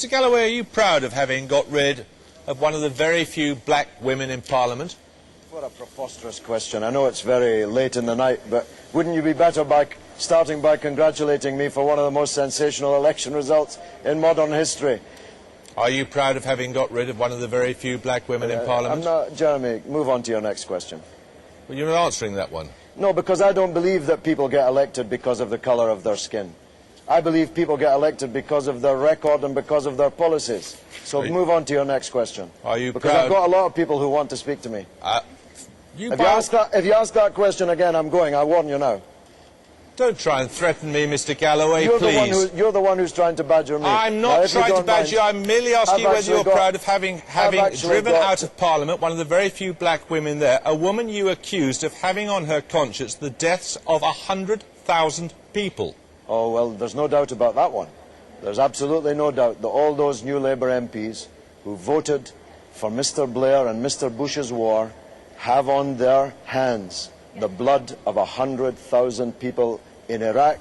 Mr Galloway, are you proud of having got rid of one of the very few black women in Parliament? What a preposterous question. I know it's very late in the night, but wouldn't you be better by starting by congratulating me for one of the most sensational election results in modern history? Are you proud of having got rid of one of the very few black women in Parliament? I'm not, Jeremy, move on to your next question. Well, you're not answering that one. No, because I don't believe that people get elected because of the colour of their skin. I believe people get elected because of their record and because of their policies. So move on to your next question. Are you because proud? I've got a lot of people who want to speak to me. If you ask that question again, I'm going. I warn you now. Don't try and threaten me, Mr Galloway, please. You're the one who's trying to badger me. I'm not trying to badger you. I'm merely asking whether you're proud of having driven out of Parliament one of the very few black women there, a woman you accused of having on her conscience the deaths of 100,000 people. Oh, well, there's no doubt about that one. There's absolutely no doubt that all those new Labour MPs who voted for Mr Blair and Mr Bush's war have on their hands the blood of 100,000 people in Iraq,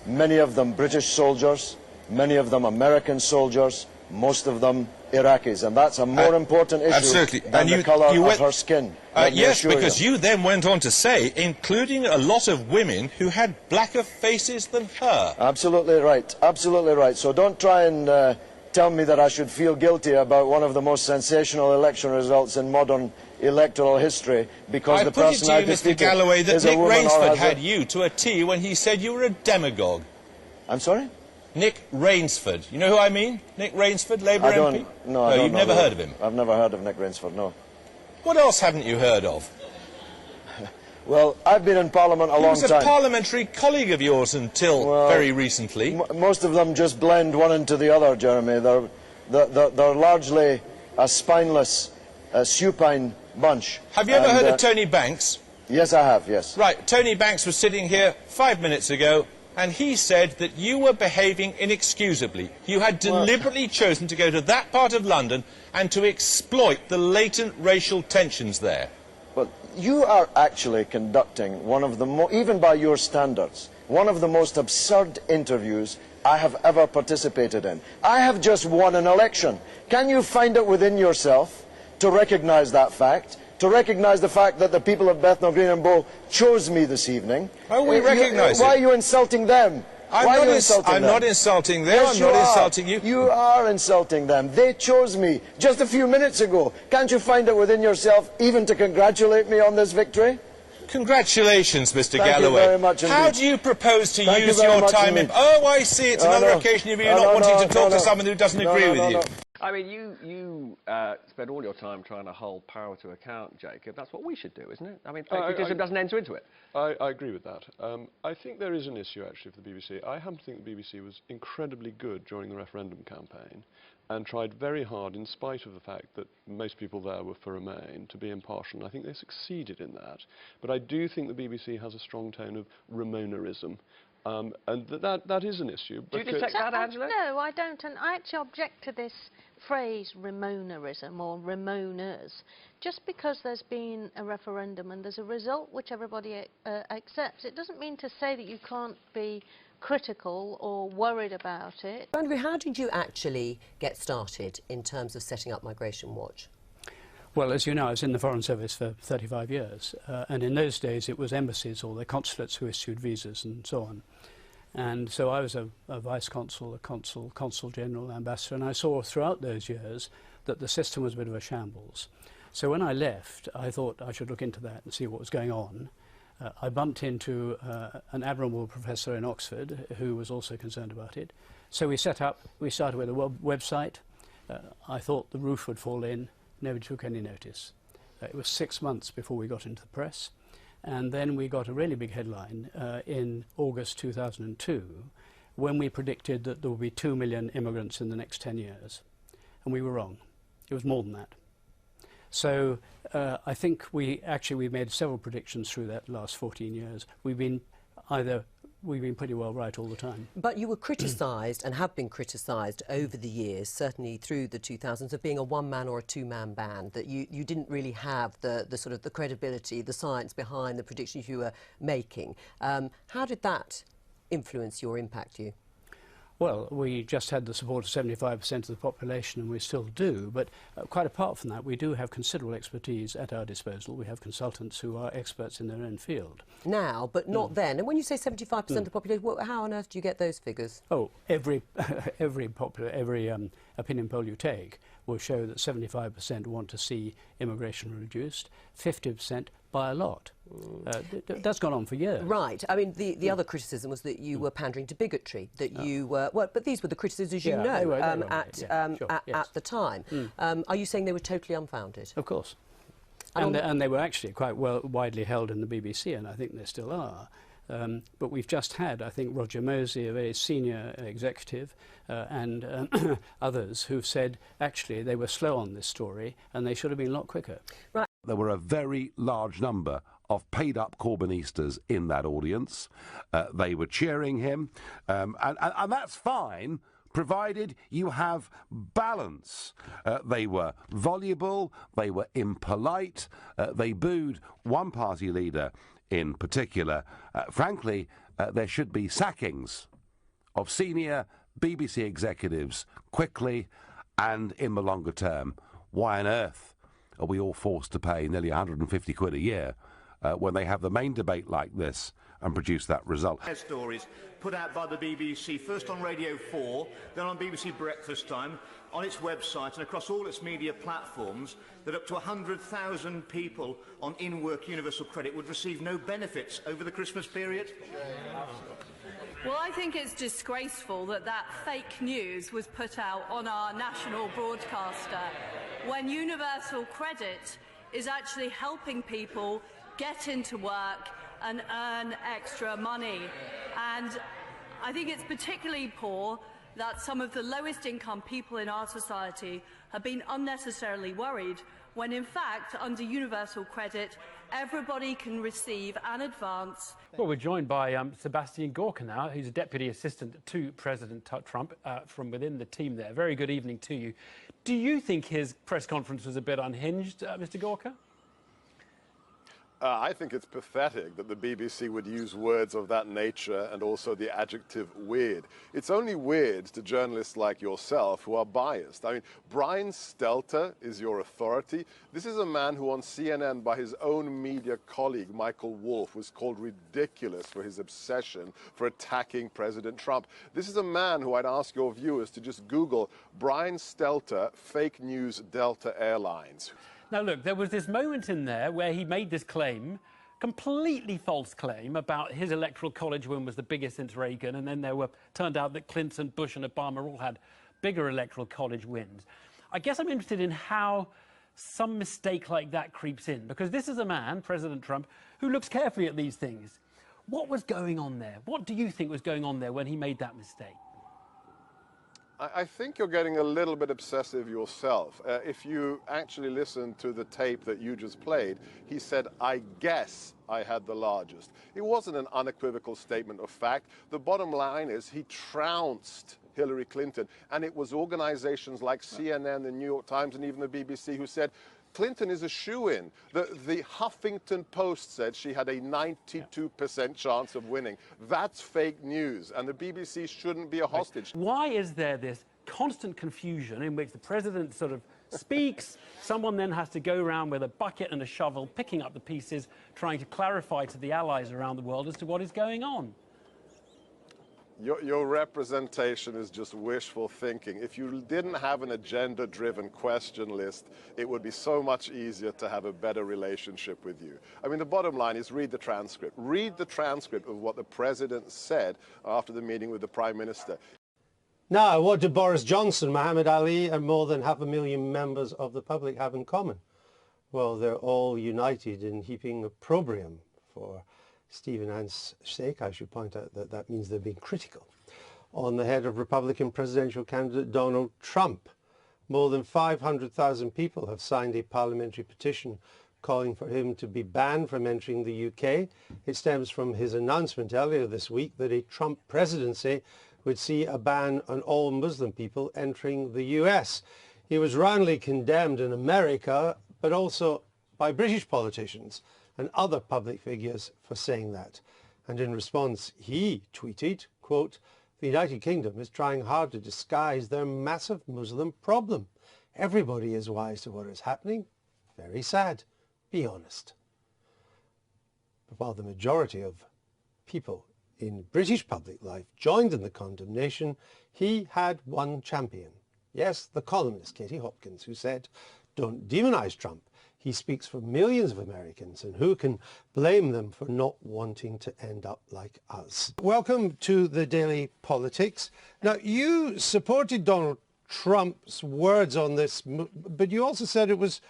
many of them British soldiers, many of them American soldiers, most of them Iraqis, and that's a more important issue than the colour of her skin. Yes, because you then went on to say, including a lot of women who had blacker faces than her. Absolutely right, absolutely right. So don't try and tell me that I should feel guilty about one of the most sensational election results in modern electoral history because the person I defeated Mr Galloway, that is a Nick woman Rainsford had you to a T when he said you were a demagogue. I'm sorry? Nick Rainsford. You know who I mean? Nick Rainsford, Labour MP? No, I don't you've know never heard of him? I've never heard of Nick Rainsford, no. What else haven't you heard of? Well, I've been in Parliament a long time. He was a parliamentary colleague of yours until very recently. Most of them just blend one into the other, Jeremy. They're largely a spineless, supine bunch. Have you ever heard of Tony Banks? Yes, I have, yes. Right, Tony Banks was sitting here 5 minutes ago, and he said that you were behaving inexcusably. You had deliberately chosen to go to that part of London and to exploit the latent racial tensions there. Well, you are actually conducting one of the, even by your standards, one of the most absurd interviews I have ever participated in. I have just won an election. Can you find it within yourself to recognise that fact? To recognise the fact that the people of Bethnal Green and Bow chose me this evening? Oh, we recognise it. Why are you insulting them? I'm not insulting them. Yes, I'm not insulting you. You are insulting them. They chose me just a few minutes ago. Can't you find it within yourself even to congratulate me on this victory? Congratulations, Mr Thank Galloway. You very much indeed. How do you propose to use your time in... Oh, I see. It's another occasion of you not wanting to talk to someone who doesn't agree with you. I mean, you spend all your time trying to hold power to account, Jacob. That's what we should do, isn't it? I mean, patriotism doesn't enter into it. I agree with that. I think there is an issue, actually, for the BBC. I happen to think the BBC was incredibly good during the referendum campaign and tried very hard, in spite of the fact that most people there were for Remain, to be impartial. And I think they succeeded in that. But I do think the BBC has a strong tone of Remonerism. And that is an issue. Do you detect that, Angela? No, I don't. And I actually object to this phrase, Remonerism, or Remoners. Just because there's been a referendum and there's a result which everybody accepts, it doesn't mean to say that you can't be critical or worried about it. Andrew, how did you actually get started in terms of setting up Migration Watch? Well, as you know, I was in the Foreign Service for 35 years, and in those days it was embassies or the consulates who issued visas and so on. And so I was a vice consul, a consul general, ambassador, and I saw throughout those years that the system was a bit of a shambles. So when I left, I thought I should look into that and see what was going on. I bumped into an admirable professor in Oxford who was also concerned about it. So we started with a website. I thought the roof would fall in. Nobody took any notice. It was 6 months before we got into the press. And then we got a really big headline in August 2002 when we predicted that there would be 2 million immigrants in the next 10 years. And we were wrong. It was more than that. So I think we made several predictions through that last 14 years. We've been pretty well right all the time. But you were criticised and have been criticised over the years, certainly through the 2000s, of being a one-man or a two-man band, that you didn't really have the sort of the credibility, the science behind the predictions you were making. How did that influence you or impact you? Well, we just had the support of 75% of the population, and we still do, but quite apart from that, we do have considerable expertise at our disposal. We have consultants who are experts in their own field. Now, but not then. And when you say 75% of the population, how on earth do you get those figures? Oh, every opinion poll you take will show that 75% want to see immigration reduced, 50% by a lot. That's gone on for years. Right. I mean, the other criticism was that you were pandering to bigotry, that you were... Well, but these were the criticisms, as you know, at the time. Are you saying they were totally unfounded? Of course. And they were actually quite widely held in the BBC, and I think they still are. But we've just had, I think, Roger Mosey, a very senior executive, and others who've said, actually, they were slow on this story and they should have been a lot quicker. Right. There were a very large number of paid-up Corbynistas in that audience. They were cheering him, and that's fine, provided you have balance. They were voluble, they were impolite, they booed one party leader in particular. Frankly, there should be sackings of senior BBC executives quickly and in the longer term. Why on earth are we all forced to pay nearly 150 quid a year when they have the main debate like this and produce that result? Stories put out by the BBC, first on Radio 4, then on BBC Breakfast Time, on its website and across all its media platforms, that up to 100,000 people on in-work universal credit would receive no benefits over the Christmas period? Well, I think it's disgraceful that that fake news was put out on our national broadcaster when universal credit is actually helping people get into work and earn extra money. And I think it's particularly poor that some of the lowest income people in our society have been unnecessarily worried when in fact under universal credit everybody can receive an advance. Well, we're joined by Sebastian Gorka now, who's a Deputy Assistant to President Trump from within the team there. Very good evening to you. Do you think his press conference was a bit unhinged, Mr. Gorka? I think it's pathetic that the BBC would use words of that nature and also the adjective weird. It's only weird to journalists like yourself who are biased. I mean, Brian Stelter is your authority. This is a man who on CNN by his own media colleague, Michael Wolff, was called ridiculous for his obsession for attacking President Trump. This is a man who I'd ask your viewers to just Google Brian Stelter, fake news Delta Airlines. Now, look, there was this moment in there where he made this claim, completely false claim, about his electoral college win was the biggest since Reagan, and then turned out that Clinton, Bush and Obama all had bigger electoral college wins. I guess I'm interested in how some mistake like that creeps in, because this is a man, President Trump, who looks carefully at these things. What was going on there? What do you think was going on there when he made that mistake? I think you're getting a little bit obsessive yourself. If you actually listen to the tape that you just played, he said, I guess I had the largest. It wasn't an unequivocal statement of fact. The bottom line is he trounced Hillary Clinton, and it was organizations like CNN, the New York Times, and even the BBC who said, Clinton is a shoo-in. The Huffington Post said she had a 92% chance of winning. That's fake news, and the BBC shouldn't be a hostage. Why is there this constant confusion in which the president sort of speaks, someone then has to go around with a bucket and a shovel, picking up the pieces, trying to clarify to the allies around the world as to what is going on? Your representation is just wishful thinking. If you didn't have an agenda-driven question list, it would be so much easier to have a better relationship with you. I mean, the bottom line is read the transcript. Read the transcript of what the president said after the meeting with the Prime Minister. Now, what do Boris Johnson, Muhammad Ali and more than 500,000 members of the public have in common? Well, they're all united in heaping opprobrium for Stephen Ant's sake. I should point out that that means they're being critical on the head of Republican presidential candidate Donald Trump. More than 500,000 people have signed a parliamentary petition calling for him to be banned from entering the UK. It stems from his announcement earlier this week that a Trump presidency would see a ban on all Muslim people entering the US. He was roundly condemned in America, but also by British politicians and other public figures for saying that. And in response, he tweeted, quote, the United Kingdom is trying hard to disguise their massive Muslim problem. Everybody is wise to what is happening. Very sad. Be honest. But while the majority of people in British public life joined in the condemnation, he had one champion. Yes, the columnist Katie Hopkins, who said, "Don't demonize Trump. He speaks for millions of Americans, and who can blame them for not wanting to end up like us?" Welcome to the Daily Politics. Now, you supported Donald Trump's words on this, but you also said it was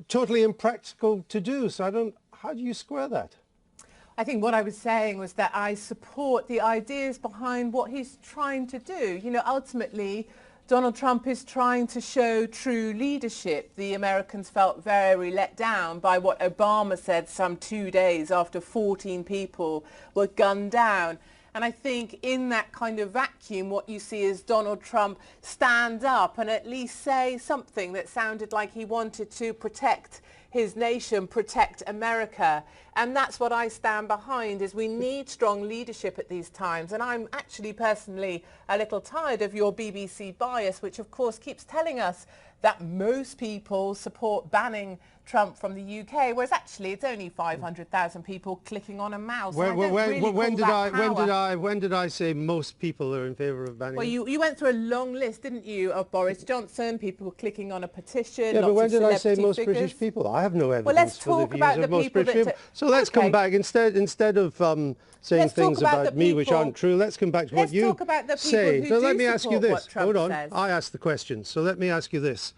totally impractical to do. So how do you square that? I think what I was saying was that I support the ideas behind what he's trying to do. You know, ultimately, Donald Trump is trying to show true leadership. The Americans felt very let down by what Obama said some 2 days after 14 people were gunned down. And I think in that kind of vacuum, what you see is Donald Trump stand up and at least say something that sounded like he wanted to protect his nation, protect America. And that's what I stand behind, is we need strong leadership at these times. And I'm actually personally a little tired of your BBC bias, which of course keeps telling us that most people support banning Trump from the UK, whereas actually it's only 500,000 people clicking on a mouse. When did I say most people are in favour of banning? Well, you went through a long list, didn't you, of Boris Johnson, people clicking on a petition. Yeah, but when did I say most figures. British people? I have no evidence well, let's for the talk views about of the most people British people. So let's come back, instead of saying things about me which aren't true, let's come back to what you say. So let me ask you this. Hold on, I asked the question, so let me ask you this.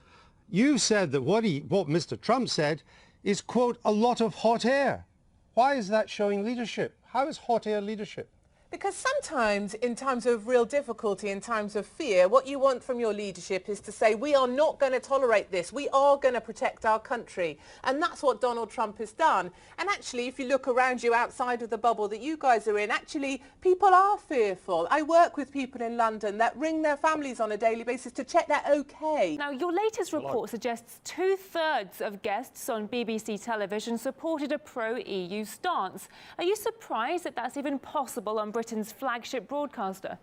You said that what Mr. Trump said is, quote, a lot of hot air. Why is that showing leadership? How is hot air leadership? Because sometimes, in times of real difficulty, in times of fear, what you want from your leadership is to say, we are not going to tolerate this. We are going to protect our country. And that's what Donald Trump has done. And actually, if you look around you outside of the bubble that you guys are in, actually, people are fearful. I work with people in London that ring their families on a daily basis to check they're okay. Now, your latest report suggests 2/3 of guests on BBC television supported a pro-EU stance. Are you surprised that that's even possible on Britain's flagship broadcaster?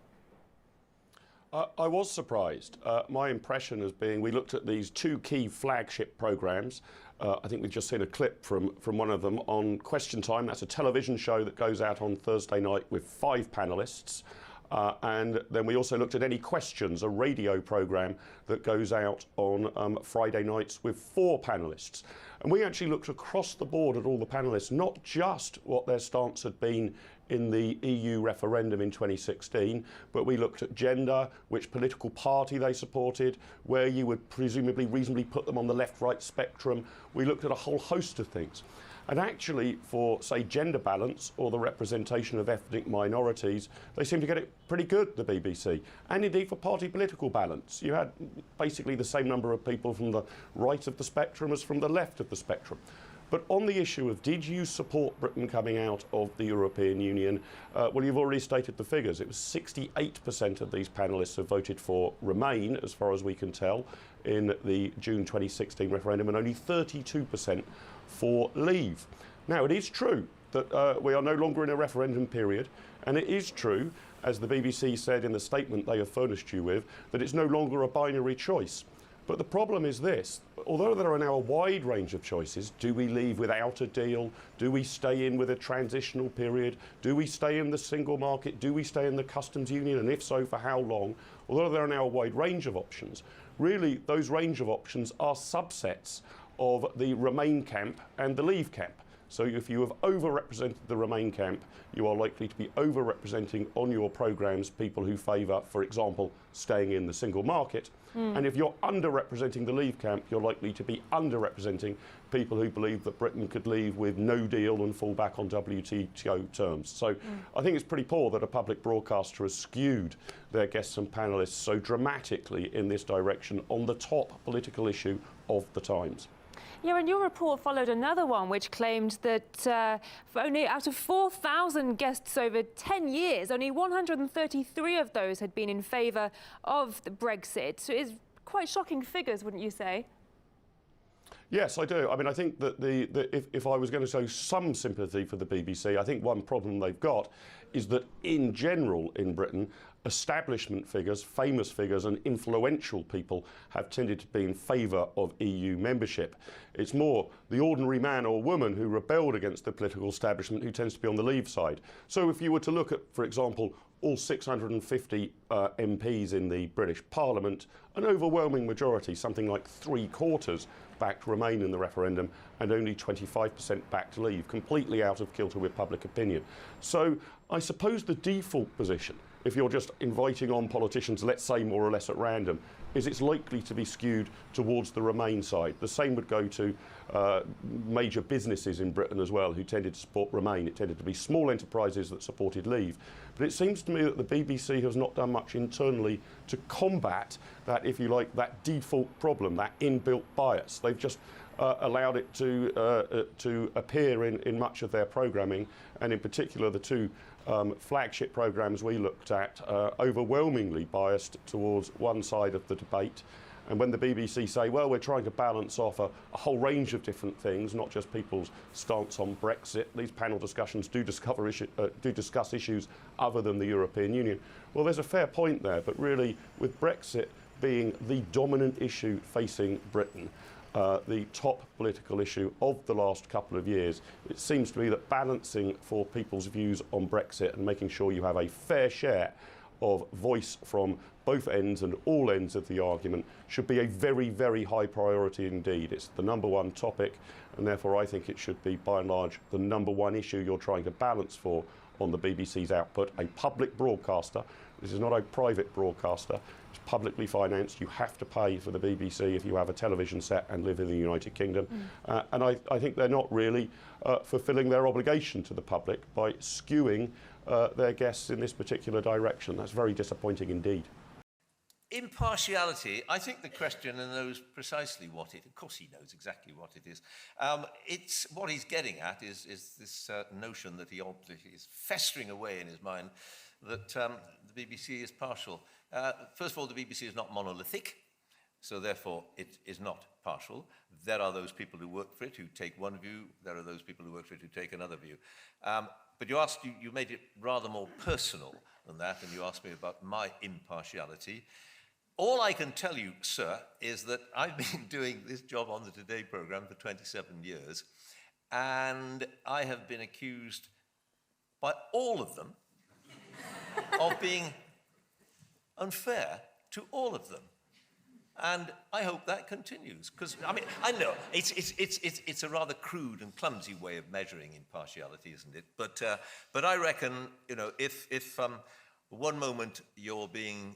I was surprised. My impression as being, we looked at these two key flagship programmes. I think we've just seen a clip from one of them on Question Time. That's a television show that goes out on Thursday night with 5 panellists. And then we also looked at Any Questions, a radio programme that goes out on Friday nights with 4 panellists. And we actually looked across the board at all the panellists, not just what their stance had been in the EU referendum in 2016, but we looked at gender, which political party they supported, where you would presumably reasonably put them on the left-right spectrum. We looked at a whole host of things. And actually, for, say, gender balance or the representation of ethnic minorities, they seem to get it pretty good, the BBC. And indeed for party political balance. You had basically the same number of people from the right of the spectrum as from the left of the spectrum. But on the issue of did you support Britain coming out of the European Union, well, you've already stated the figures. It was 68% of these panellists have voted for Remain, as far as we can tell, in the June 2016 referendum, and only 32% for Leave. Now, it is true that we are no longer in a referendum period, and it is true, as the BBC said in the statement they have furnished you with, that it's no longer a binary choice. But the problem is this: although there are now a wide range of choices, do we leave without a deal? Do we stay in with a transitional period? Do we stay in the single market? Do we stay in the customs union? And if so, for how long? Although there are now a wide range of options, really those range of options are subsets of the Remain camp and the Leave camp. So if you have overrepresented the Remain camp, you are likely to be overrepresenting on your programmes people who favour, for example, staying in the single market. And if you're underrepresenting the Leave camp, you're likely to be underrepresenting people who believe that Britain could leave with no deal and fall back on WTO terms. So I think it's pretty poor that a public broadcaster has skewed their guests and panellists so dramatically in this direction on the top political issue of the times. Yeah, and your report followed another one which claimed that only out of 4,000 guests over 10 years, only 133 of those had been in favour of the Brexit. So it's quite shocking figures, wouldn't you say? Yes, I do. I mean, I think that if I was going to show some sympathy for the BBC, I think one problem they've got is that in general in Britain, establishment figures, famous figures and influential people have tended to be in favour of EU membership. It's more the ordinary man or woman who rebelled against the political establishment who tends to be on the Leave side. So if you were to look at, for example, all 650 MPs in the British Parliament, an overwhelming majority, something like 3/4, backed Remain in the referendum and only 25% backed Leave, completely out of kilter with public opinion. So I suppose the default position, if you're just inviting on politicians, let's say more or less at random, is it's likely to be skewed towards the Remain side. The same would go to major businesses in Britain as well who tended to support Remain. It tended to be small enterprises that supported Leave. But it seems to me that the BBC has not done much internally to combat that, if you like, that default problem, that inbuilt bias. They've just allowed it to appear in much of their programming, and in particular the two flagship programmes we looked at overwhelmingly biased towards one side of the debate. And when the BBC say, well, we're trying to balance off a whole range of different things, not just people's stance on Brexit, these panel discussions do discuss issues other than the European Union. Well, there's a fair point there, but really, with Brexit being the dominant issue facing Britain, the top political issue of the last couple of years, it seems to me that balancing for people's views on Brexit and making sure you have a fair share of voice from both ends and all ends of the argument should be a very, very high priority indeed. It's the #1 topic, and therefore I think it should be, by and large, the #1 issue you're trying to balance for on the BBC's output. A public broadcaster, this is not a private broadcaster, it's publicly financed. You have to pay for the BBC if you have a television set and live in the United Kingdom. And I think they're not really fulfilling their obligation to the public by skewing their guests in this particular direction. That's very disappointing indeed. Impartiality, I think the questioner knows precisely what it is. Of course he knows exactly what it is. It's what he's getting at is this notion that he is festering away in his mind that the BBC is partial. First of all, the BBC is not monolithic, so therefore it is not partial. There are those people who work for it who take one view. There are those people who work for it who take another view. But you made it rather more personal than that, and you asked me about my impartiality. All I can tell you, sir, is that I've been doing this job on the Today programme for 27 years, and I have been accused by all of them of being unfair to all of them. And I hope that continues, because, I mean, I know it's a rather crude and clumsy way of measuring impartiality, isn't it? But I reckon, you know, if one moment you're being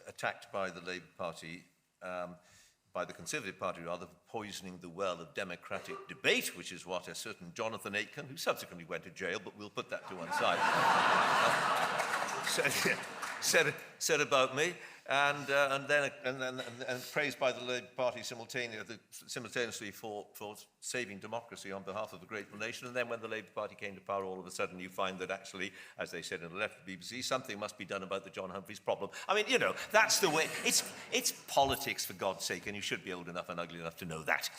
attacked by the Labour Party, by the Conservative Party rather, poisoning the well of democratic debate, which is what a certain Jonathan Aitken, who subsequently went to jail, but we'll put that to one side, said about me, and praised by the Labour Party simultaneously for saving democracy on behalf of a grateful nation. And then when the Labour Party came to power, all of a sudden you find that actually, as they said in the left of the BBC, something must be done about the John Humphrys problem. I mean, you know, that's the way. It's politics, for God's sake, and you should be old enough and ugly enough to know that.